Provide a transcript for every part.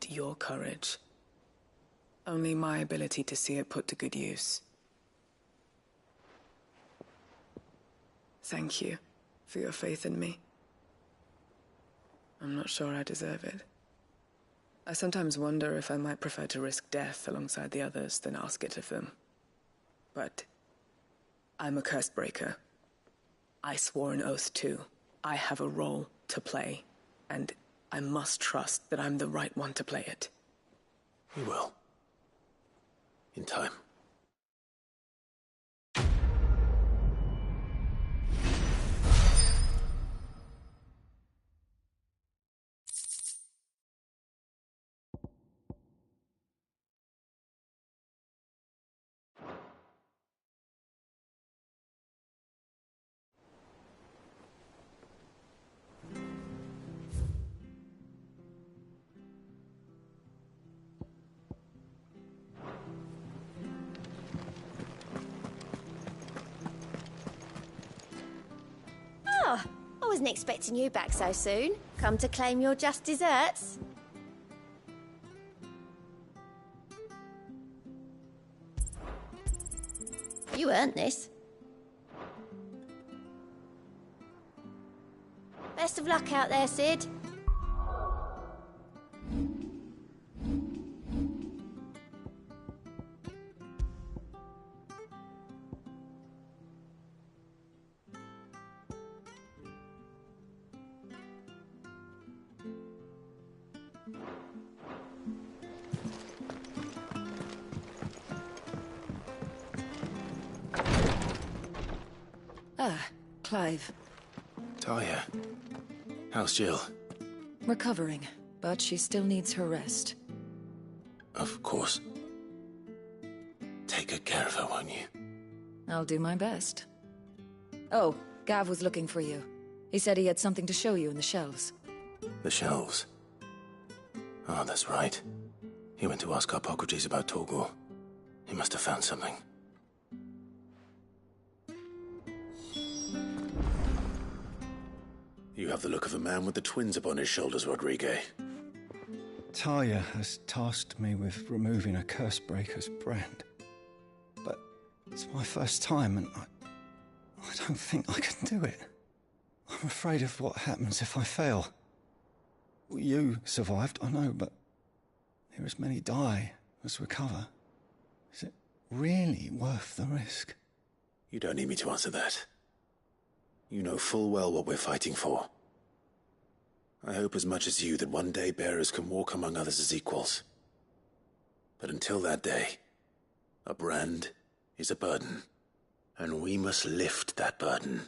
not your courage. Only my ability to see it put to good use. Thank you for your faith in me. I'm not sure I deserve it. I sometimes wonder if I might prefer to risk death alongside the others than ask it of them. But I'm a curse breaker. I swore an oath too. I have a role to play, and I must trust that I'm the right one to play it. You will. In time. I wasn't expecting you back so soon. Come to claim your just desserts? You earned this. Best of luck out there, Sid. Ah, Clive. Talia. How's Jill? Recovering, but she still needs her rest. Of course. Take good care of her, won't you? I'll do my best. Oh, Gav was looking for you. He said he had something to show you in the shelves. The shelves? Oh, that's right. He went to ask Harpocrates about Torgor. He must have found something. You have the look of a man with the twins upon his shoulders, Rodrigue. Talia has tasked me with removing a Cursebreaker's brand. But it's my first time and I don't think I can do it. I'm afraid of what happens if I fail. You survived, I know, but there as many die as recover. Is it really worth the risk? You don't need me to answer that. You know full well what we're fighting for. I hope as much as you that one day bearers can walk among others as equals. But until that day, a brand is a burden, and we must lift that burden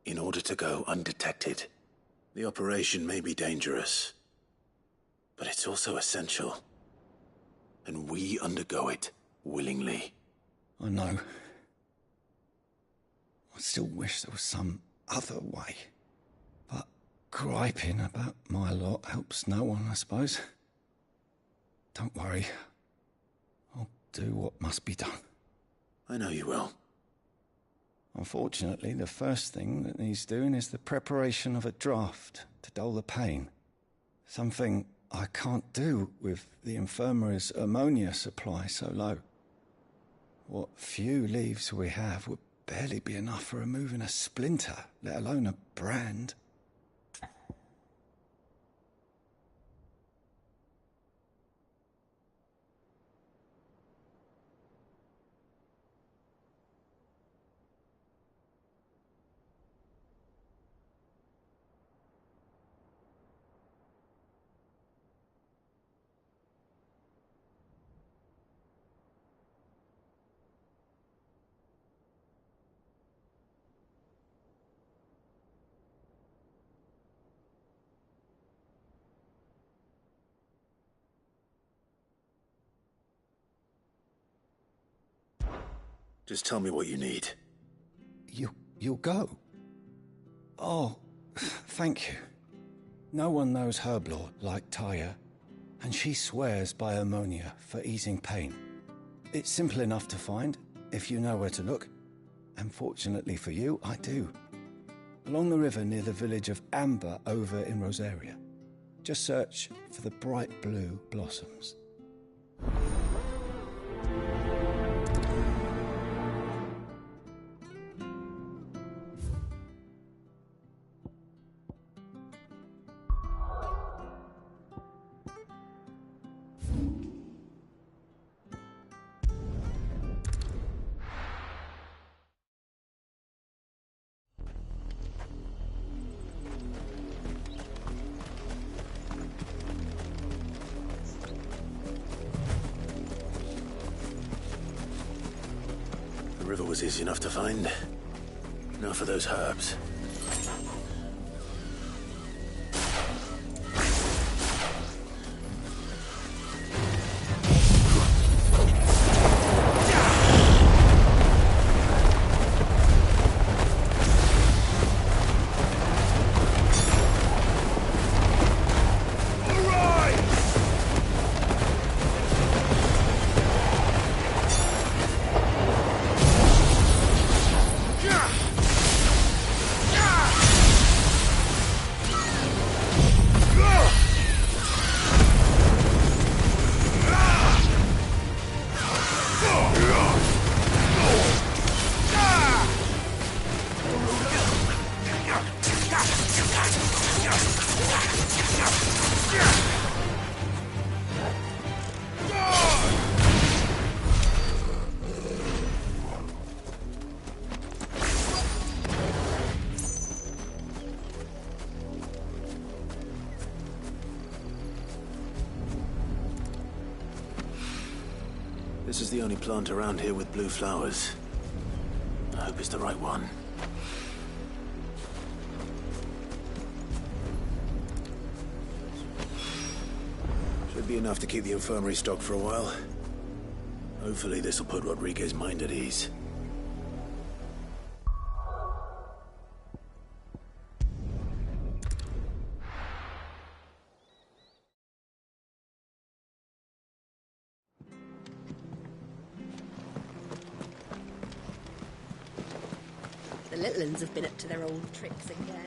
in order to go undetected. The operation may be dangerous, but it's also essential, and we undergo it willingly. I know. I still wish there was some other way. But griping about my lot helps no one, I suppose. Don't worry. I'll do what must be done. I know you will. Unfortunately, the first thing that needs doing is the preparation of a draft to dull the pain. Something I can't do with the infirmary's ammonia supply so low. What few leaves we have would barely be enough for removing a splinter, let alone a brand. Just tell me what you need. You'll go? Oh, thank you. No one knows Herblord like Talia, and she swears by ammonia for easing pain. It's simple enough to find, if you know where to look. And fortunately for you, I do. Along the river near the village of Amber over in Rosaria. Just search for the bright blue blossoms. The river was easy enough to find. Now for those herbs. This is the only plant around here with blue flowers. I hope it's the right one. Should be enough to keep the infirmary stocked for a while. Hopefully this will put Rodriguez's mind at ease. The little uns have been up to their old tricks again.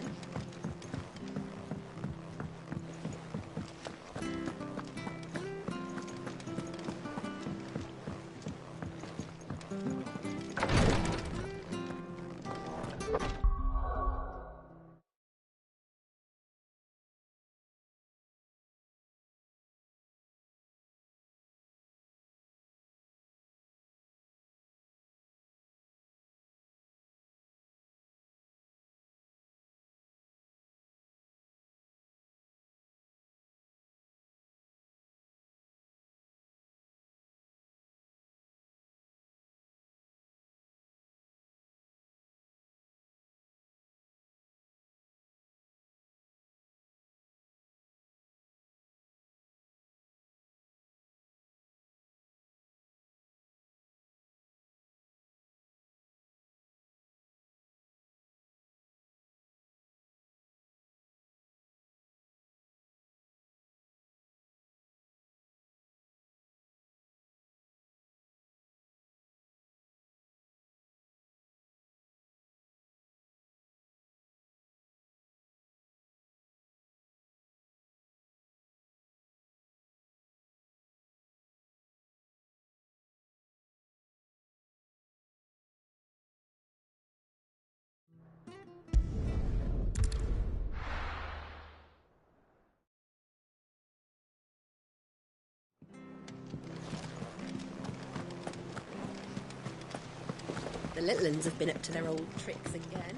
The little uns have been up to their old tricks again.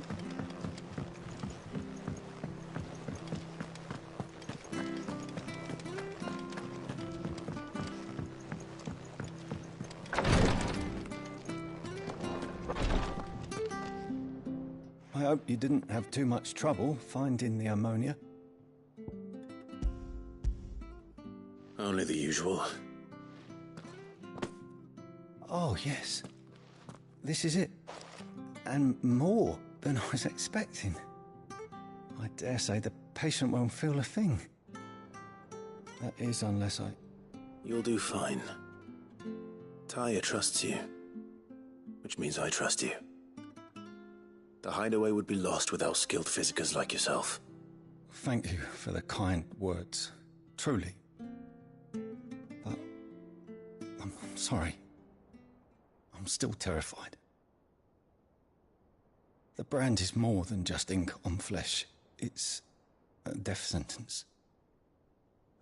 I hope you didn't have too much trouble finding the ammonia. Only the usual. Oh, yes. This is it. And more than I was expecting. I dare say the patient won't feel a thing. That is, unless I... You'll do fine. Talia trusts you. Which means I trust you. The hideaway would be lost without skilled physicers like yourself. thank you for the kind words. Truly. But I'm sorry. I'm still terrified. The brand is more than just ink on flesh. It's a death sentence.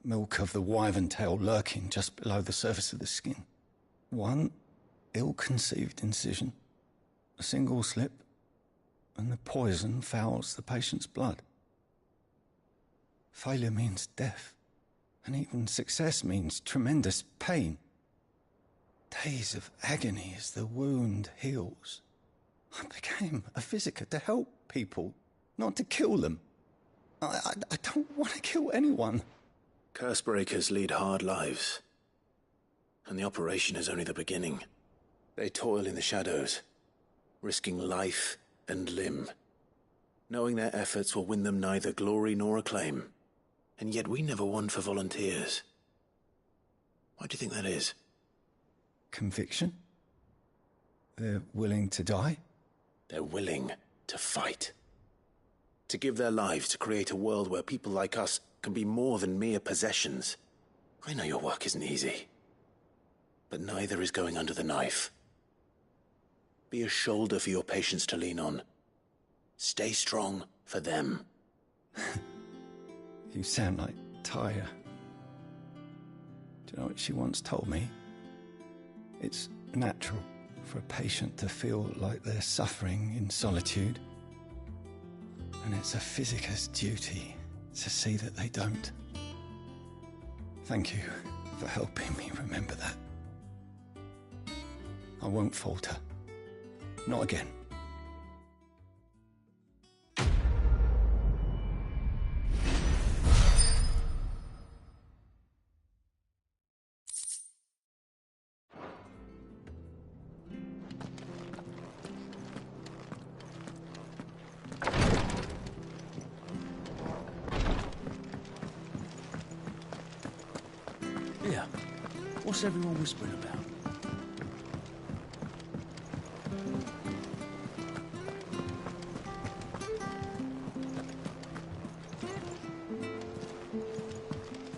Milk of the wyvern tail lurking just below the surface of the skin. One ill-conceived incision, a single slip, and the poison fouls the patient's blood. Failure means death, and even success means tremendous pain. Days of agony as the wound heals. I became a physicker to help people, not to kill them. I don't want to kill anyone. Cursebreakers lead hard lives, and the operation is only the beginning. They toil in the shadows, risking life and limb, knowing their efforts will win them neither glory nor acclaim. And yet we never won for volunteers. Why do you think that is? Conviction? They're willing to die? They're willing to fight. To give their lives to create a world where people like us can be more than mere possessions. I know your work isn't easy, but neither is going under the knife. Be a shoulder for your patients to lean on. Stay strong for them. You sound like Taya. Do you know what she once told me? It's natural for a patient to feel like they're suffering in solitude. And it's a physicist's duty to see that they don't. Thank you for helping me remember that. I won't falter. Not again. Yeah. What's everyone whispering about?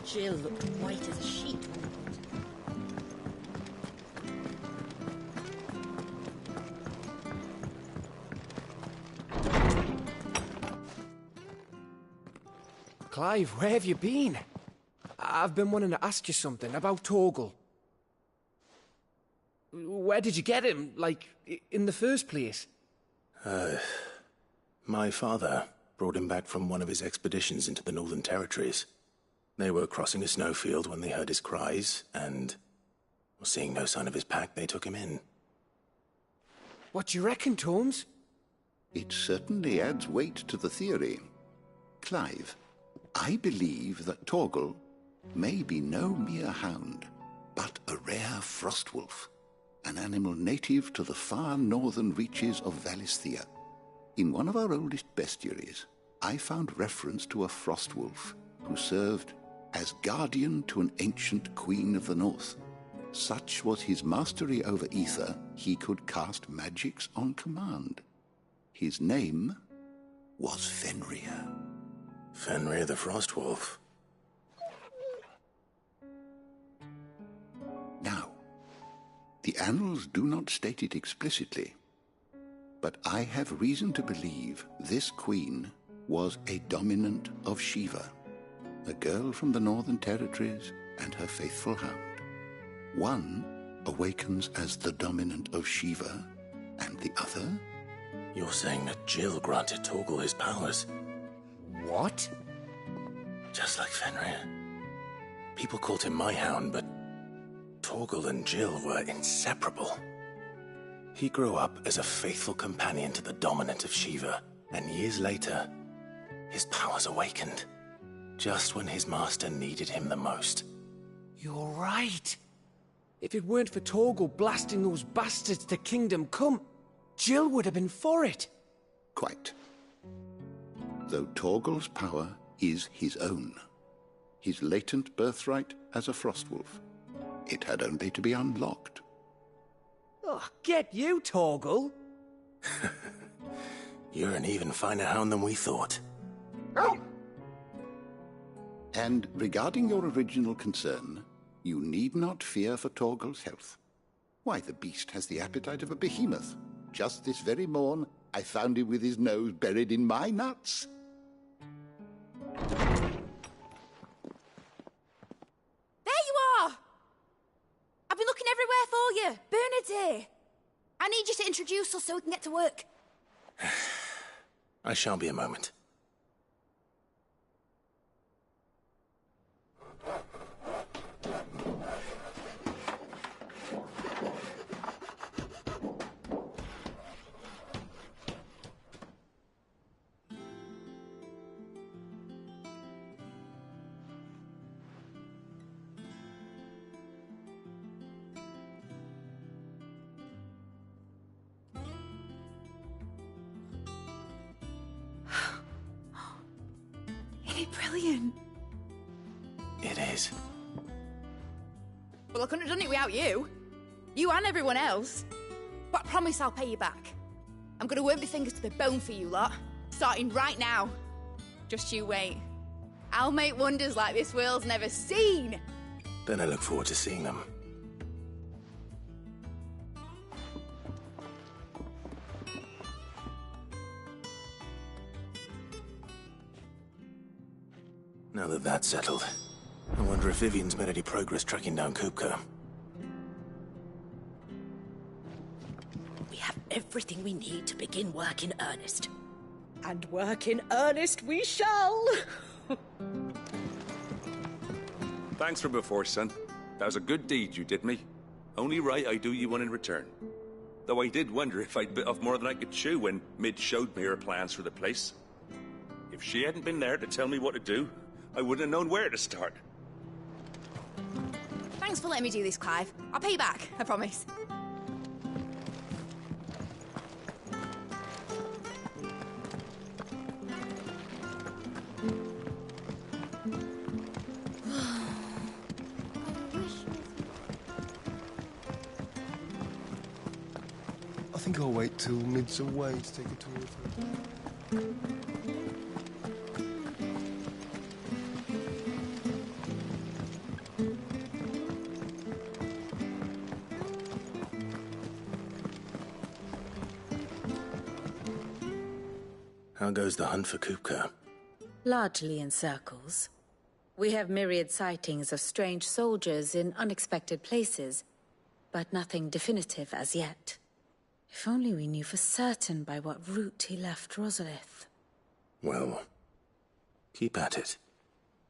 Jill looked white as a sheet. Clive, where have you been? I've been wanting to ask you something about Torgal. Where did you get him, like, in the first place? My father brought him back from one of his expeditions into the Northern Territories. They were crossing a snowfield when they heard his cries, and, seeing no sign of his pack, they took him in. What do you reckon, Tomes? It certainly adds weight to the theory. Clive, I believe that Torgal may be no mere hound, but a rare frostwolf, an animal native to the far northern reaches of Valisthea. In one of our oldest bestiaries, I found reference to a frostwolf who served as guardian to an ancient queen of the north. Such was his mastery over ether, he could cast magics on command. His name was Fenrir. Fenrir the Frostwolf. Now, the annals do not state it explicitly, but I have reason to believe this queen was a dominant of Shiva, a girl from the Northern Territories and her faithful hound. One awakens as the dominant of Shiva, and the other? You're saying that Jill granted Torgal his powers? What? Just like Fenrir. People called him my hound, but Torgal and Jill were inseparable. He grew up as a faithful companion to the dominant of Shiva, and years later, his powers awakened, just when his master needed him the most. You're right. If it weren't for Torgal blasting those bastards to Kingdom Come, Jill would have been for it. Quite. Though Torgal's power is his own, his latent birthright as a frostwolf, it had only to be unlocked. Oh, get you, Torgal! You're an even finer hound than we thought. And regarding your original concern, you need not fear for Torgal's health. Why, the beast has the appetite of a behemoth. Just this very morn, I found him with his nose buried in my nuts. There you are! I've been looking everywhere for you. Bernard's here. I need you to introduce us so we can get to work. I shall be a moment. Brilliant. It is. Well, I couldn't have done it without you. You and everyone else. But I promise I'll pay you back. I'm gonna work my fingers to the bone for you lot. Starting right now. Just you wait. I'll make wonders like this world's never seen. Then I look forward to seeing them. Now that that's settled, I wonder if Vivian's made any progress tracking down Kupka. We have everything we need to begin work in earnest. And work in earnest we shall! Thanks for before, son. That was a good deed you did me. Only right I do you one in return. Though I did wonder if I'd bit off more than I could chew when Mid showed me her plans for the place. If she hadn't been there to tell me what to do, I wouldn't have known where to start. Thanks for letting me do this, Clive. I'll pay you back, I promise. I think I'll wait till Mid's away to take a tour of her. How goes the hunt for Kupka? Largely in circles. We have myriad sightings of strange soldiers in unexpected places, but nothing definitive as yet. If only we knew for certain by what route he left Rosalith. Well, keep at it.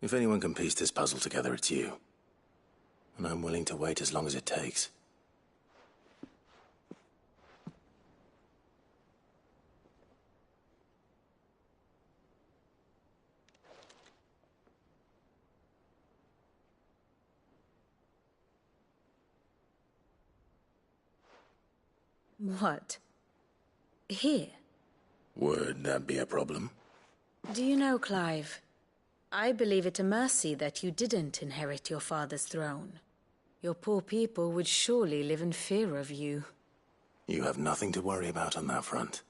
If anyone can piece this puzzle together, it's you. And I'm willing to wait as long as it takes. What? Here? Would that be a problem? Do you know, Clive, I believe it a mercy that you didn't inherit your father's throne. Your poor people would surely live in fear of you. You have nothing to worry about on that front.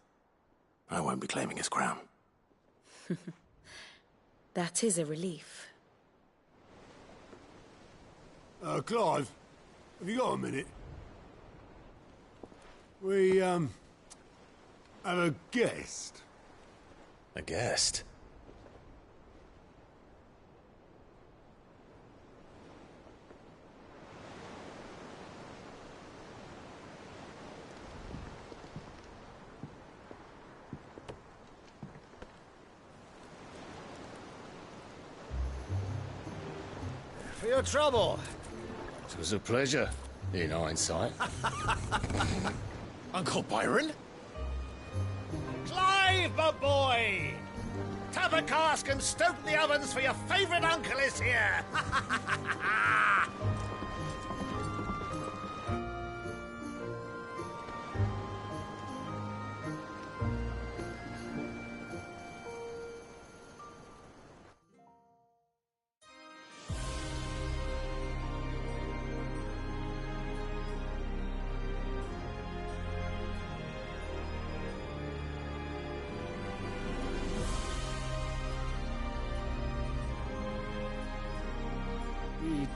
I won't be claiming his crown. That is a relief. Clive, have you got a minute? We, have a guest. A guest? For your trouble. It was a pleasure, in hindsight. Uncle Byron? Clive, my boy! Tap a cask and stoke the ovens for your favourite uncle is here!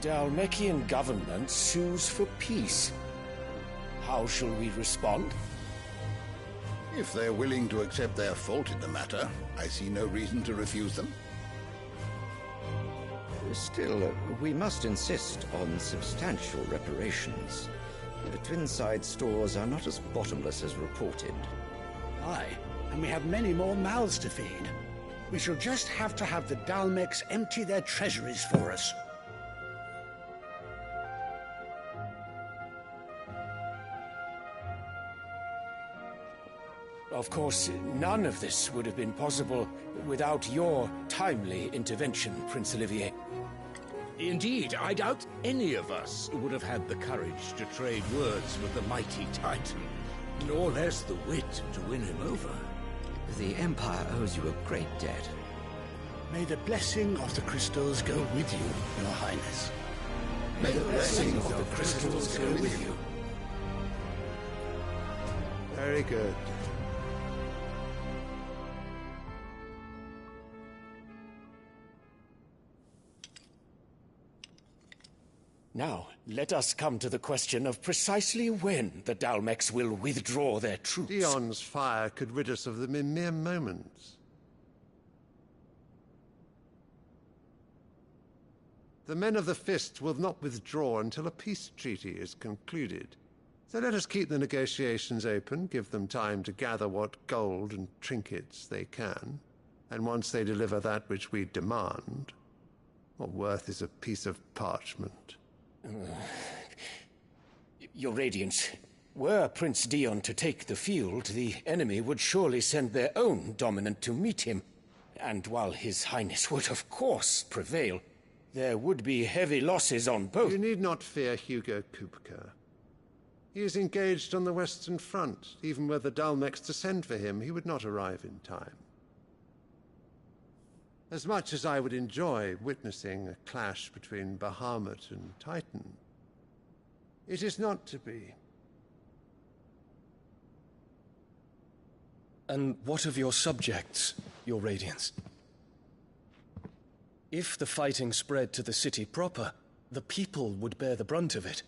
Dalmekian government sues for peace. How shall we respond? If they're willing to accept their fault in the matter, I see no reason to refuse them. Still, we must insist on substantial reparations. The Twinside stores are not as bottomless as reported. Aye, and we have many more mouths to feed. We shall just have to have the Dalmecs empty their treasuries for us. Of course, none of this would have been possible without your timely intervention, Prince Olivier. Indeed, I doubt any of us would have had the courage to trade words with the mighty Titan, nor less the wit to win him over. The Empire owes you a great debt. May the blessing of the crystals go with you, Your Highness. May the blessing of the crystals go with you. Very good. Now, let us come to the question of precisely when the Dalmecs will withdraw their troops. Dion's fire could rid us of them in mere moments. The men of the Fist will not withdraw until a peace treaty is concluded. So let us keep the negotiations open, give them time to gather what gold and trinkets they can, and once they deliver that which we demand, what worth is a piece of parchment? Your Radiance, were Prince Dion to take the field, the enemy would surely send their own dominant to meet him. And while His Highness would of course prevail, there would be heavy losses on both. You need not fear Hugo Kupka. He is engaged on the Western Front. Even were the Dalmecs to send for him, he would not arrive in time. As much as I would enjoy witnessing a clash between Bahamut and Titan, it is not to be. And what of your subjects, Your Radiance? If the fighting spread to the city proper, the people would bear the brunt of it.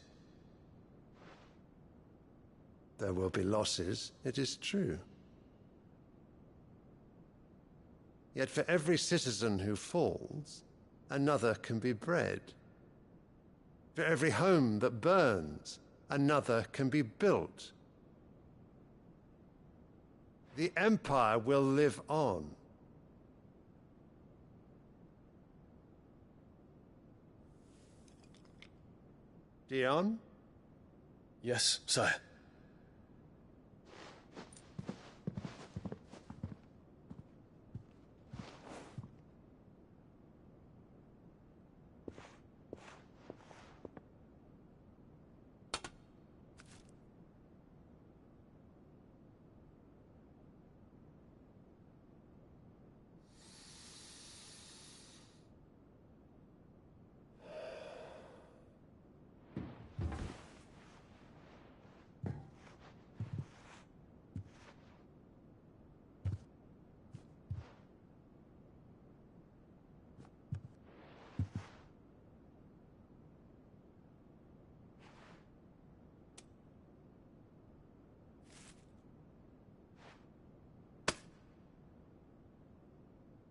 There will be losses, it is true. Yet for every citizen who falls, another can be bred. For every home that burns, another can be built. The Empire will live on. Dion? Yes, sire.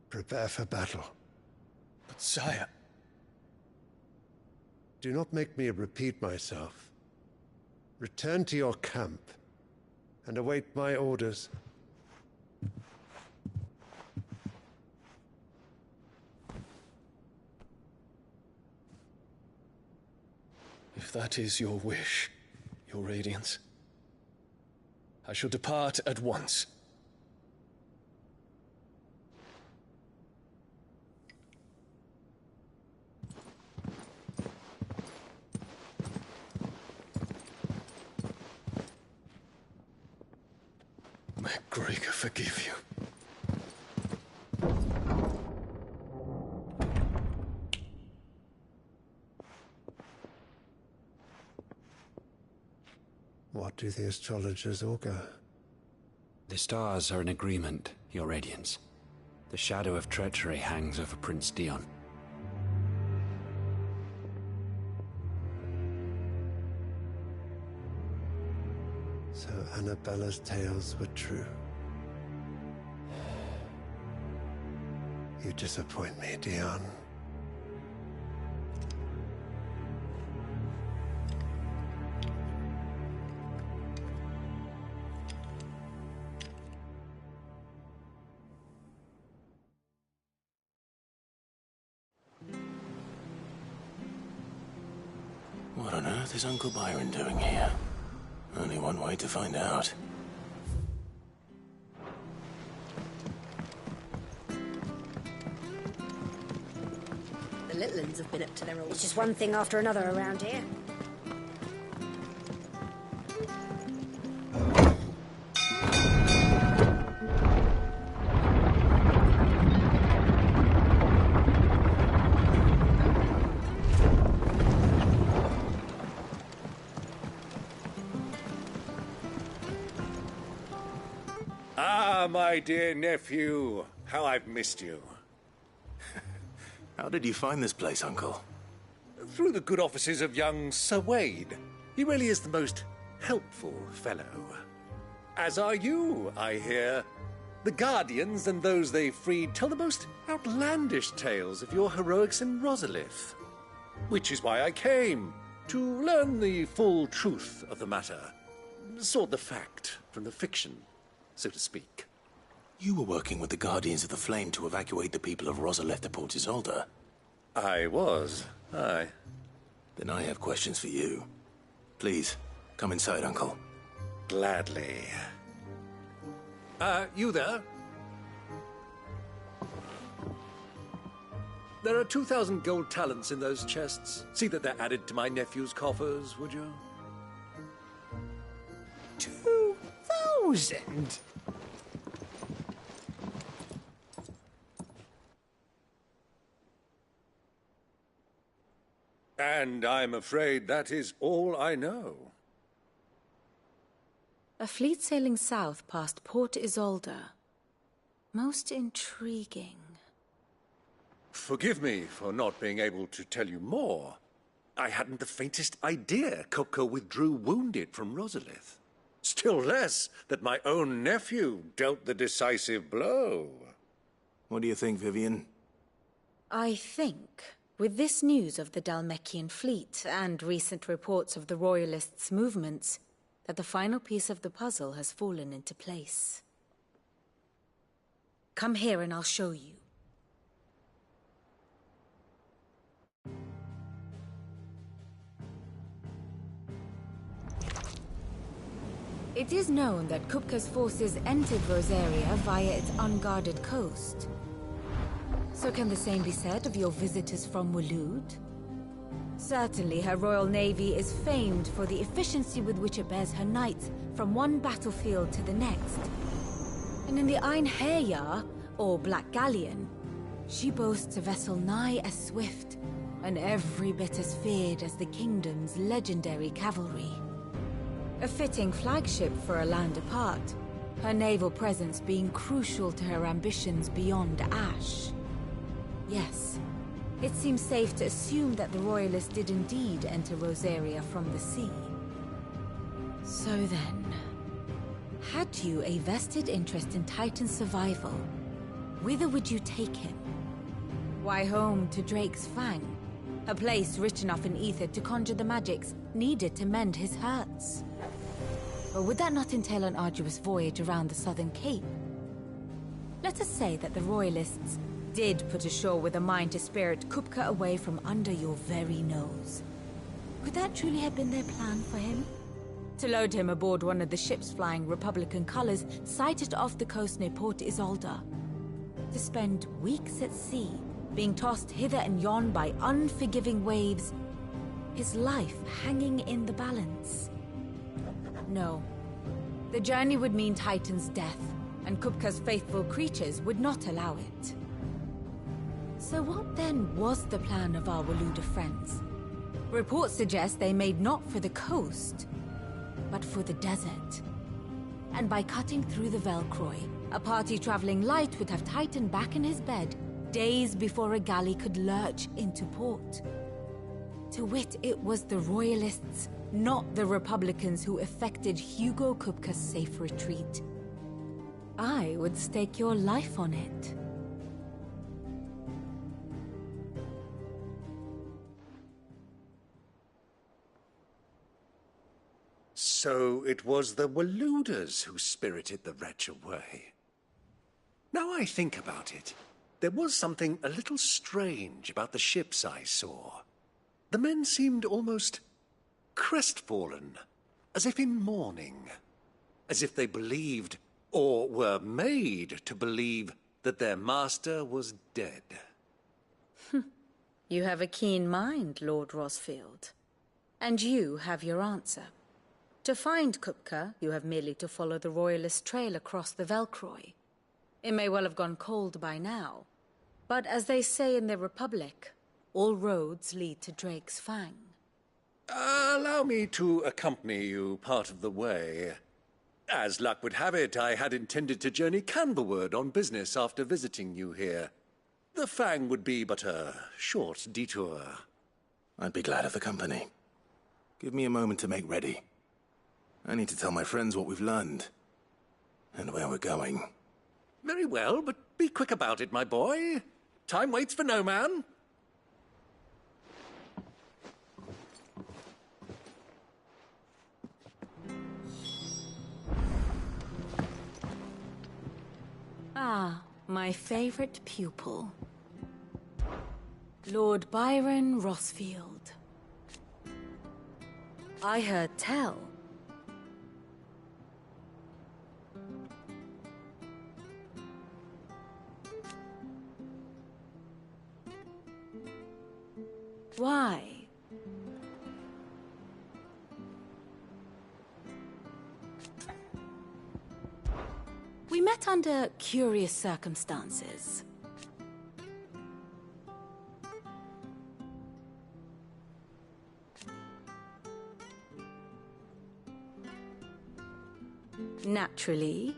Prepare for battle. But sire... Do not make me repeat myself. Return to your camp and await my orders. If that is your wish, Your Radiance, I shall depart at once. May Gregor forgive you. What do the astrologers augur? The stars are in agreement, Your Radiance. The shadow of treachery hangs over Prince Dion. So Annabella's tales were true. You disappoint me, Dion. What on earth is Uncle Byron doing here? Only one way to find out. The little ones have been up to their old... It's just one thing after another around here. Ah, my dear nephew. How I've missed you. How did you find this place, Uncle? Through the good offices of young Sir Wade. He really is the most helpful fellow. As are you, I hear. The Guardians and those they freed tell the most outlandish tales of your heroics in Rosalith. Which is why I came, to learn the full truth of the matter. Sort the fact from the fiction, so to speak. You were working with the Guardians of the Flame to evacuate the people of Rosalith to Port Isolde. I was, aye. Then I have questions for you. Please, come inside, Uncle. Gladly. You there? There are 2,000 gold talents in those chests. See that they're added to my nephew's coffers, would you? 2,000? And I'm afraid that is all I know. A fleet sailing south past Port Isolde. Most intriguing. Forgive me for not being able to tell you more. I hadn't the faintest idea Kupka withdrew wounded from Rosalith. Still less that my own nephew dealt the decisive blow. What do you think, Vivian? I think, with this news of the Dhalmekian fleet and recent reports of the Royalists' movements, that the final piece of the puzzle has fallen into place. Come here and I'll show you. It is known that Kupka's forces entered Rosaria via its unguarded coast. So can the same be said of your visitors from Waloed? Certainly her Royal Navy is famed for the efficiency with which it bears her knights from one battlefield to the next. And in the Einherjar, or Black Galleon, she boasts a vessel nigh as swift, and every bit as feared as the kingdom's legendary cavalry. A fitting flagship for a land apart, her naval presence being crucial to her ambitions beyond Ash. Yes, it seems safe to assume that the Royalists did indeed enter Rosaria from the sea. So then, had you a vested interest in Titan's survival, whither would you take him? Why, home to Drake's Fang, a place rich enough in ether to conjure the magics needed to mend his hurts. Or would that not entail an arduous voyage around the southern cape? Let us say that the Royalists did put ashore with a mind to spirit Kupka away from under your very nose. Could that truly have been their plan for him? To load him aboard one of the ships flying Republican colors sighted off the coast near Port Isolde? To spend weeks at sea, being tossed hither and yon by unforgiving waves, his life hanging in the balance? No. The journey would mean Titan's death, and Kupka's faithful creatures would not allow it. So what then was the plan of our Waluda friends? Reports suggest they made not for the coast, but for the desert. And by cutting through the Velcroy, a party traveling light would have Titan back in his bed days before a galley could lurch into port. To wit, it was the Royalists, not the Republicans, who effected Hugo Kupka's safe retreat. I would stake your life on it. So it was the Waluders who spirited the wretch away. Now I think about it, there was something a little strange about the ships I saw. The men seemed almost crestfallen, as if in mourning, as if they believed, or were made to believe, that their master was dead. You have a keen mind, Lord Rosfield. And you have your answer. To find Kupka, you have merely to follow the Royalist trail across the Velcroy. It may well have gone cold by now, but as they say in the Republic, all roads lead to Drake's Fang. Allow me to accompany you part of the way. As luck would have it, I had intended to journey Canberward on business after visiting you here. The Fang would be but a short detour. I'd be glad of the company. Give me a moment to make ready. I need to tell my friends what we've learned, and where we're going. Very well, but be quick about it, my boy. Time waits for no man. Ah, my favorite pupil. Lord Byron Rosfield. I heard tell. Why? We met under curious circumstances. Naturally.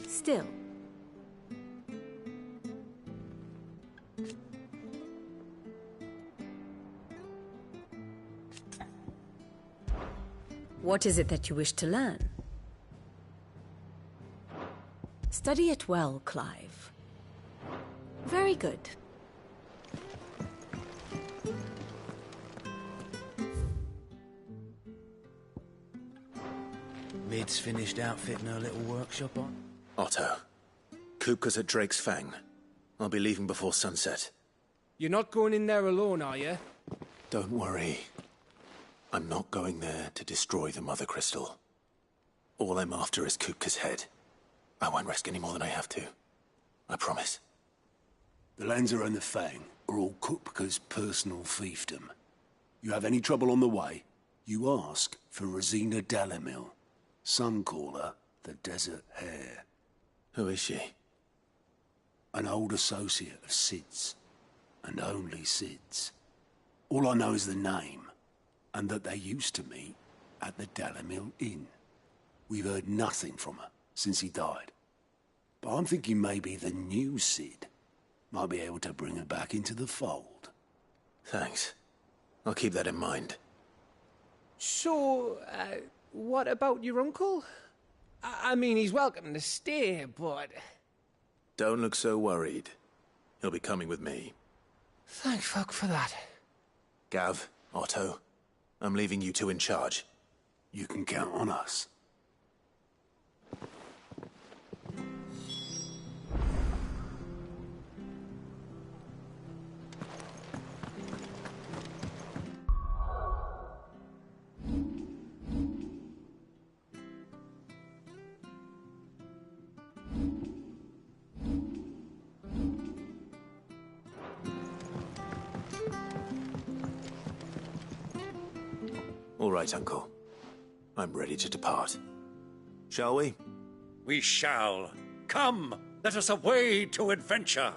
Still. What is it that you wish to learn? Study it well, Clive. Very good. Mid's finished outfitting her little workshop on? Otto, Kupka's at Drake's Fang. I'll be leaving before sunset. You're not going in there alone, are you? Don't worry. I'm not going there to destroy the Mother Crystal. All I'm after is Kupka's head. I won't risk any more than I have to. I promise. The Lanza and the Fang are all Kupka's personal fiefdom. You have any trouble on the way, you ask for Rosina Dalamil. Some call her the Desert Hare. Who is she? An old associate of Sid's. And only Sid's. All I know is the name, and that they used to meet at the Dalamil Inn. We've heard nothing from her since he died. But I'm thinking maybe the new Sid might be able to bring her back into the fold. Thanks. I'll keep that in mind. So, what about your uncle? I mean, he's welcome to stay, but... Don't look so worried. He'll be coming with me. Thank fuck for that. Gav, Otto, I'm leaving you two in charge. You can count on us. All right, Uncle. I'm ready to depart. Shall we? We shall. Come, let us away to adventure.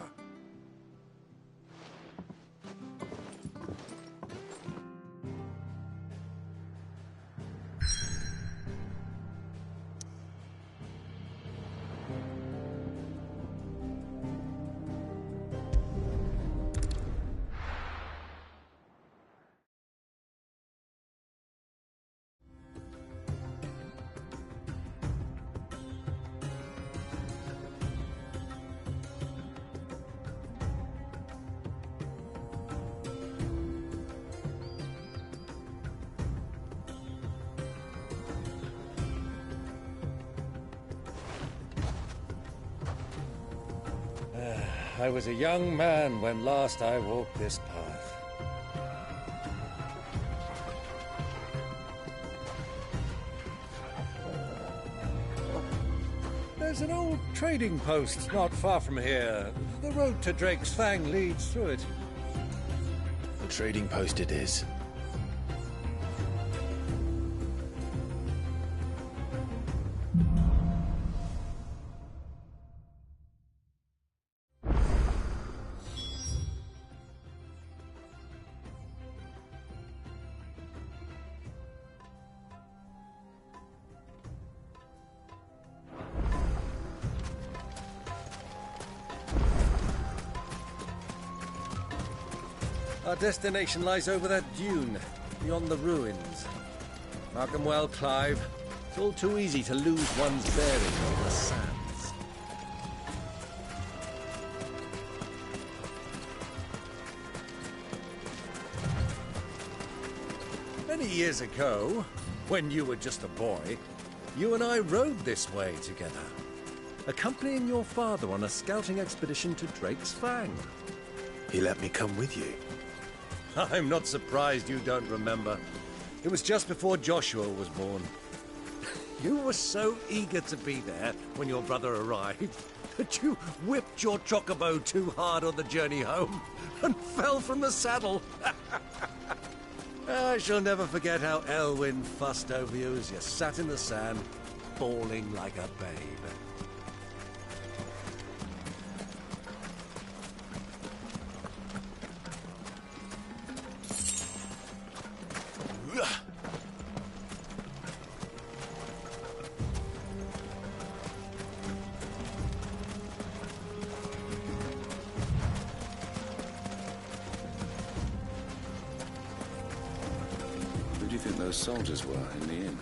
I was a young man when last I walked this path. There's an old trading post not far from here. The road to Drake's Fang leads through it. The trading post it is. Our destination lies over that dune, beyond the ruins. Mark 'em well, Clive. It's all too easy to lose one's bearings on the sands. Many years ago, when you were just a boy, you and I rode this way together, accompanying your father on a scouting expedition to Drake's Fang. He let me come with you. I'm not surprised you don't remember. It was just before Joshua was born. You were so eager to be there when your brother arrived that you whipped your chocobo too hard on the journey home and fell from the saddle. I shall never forget how Elwyn fussed over you as you sat in the sand, bawling like a babe. Who do you think those soldiers were in the inn?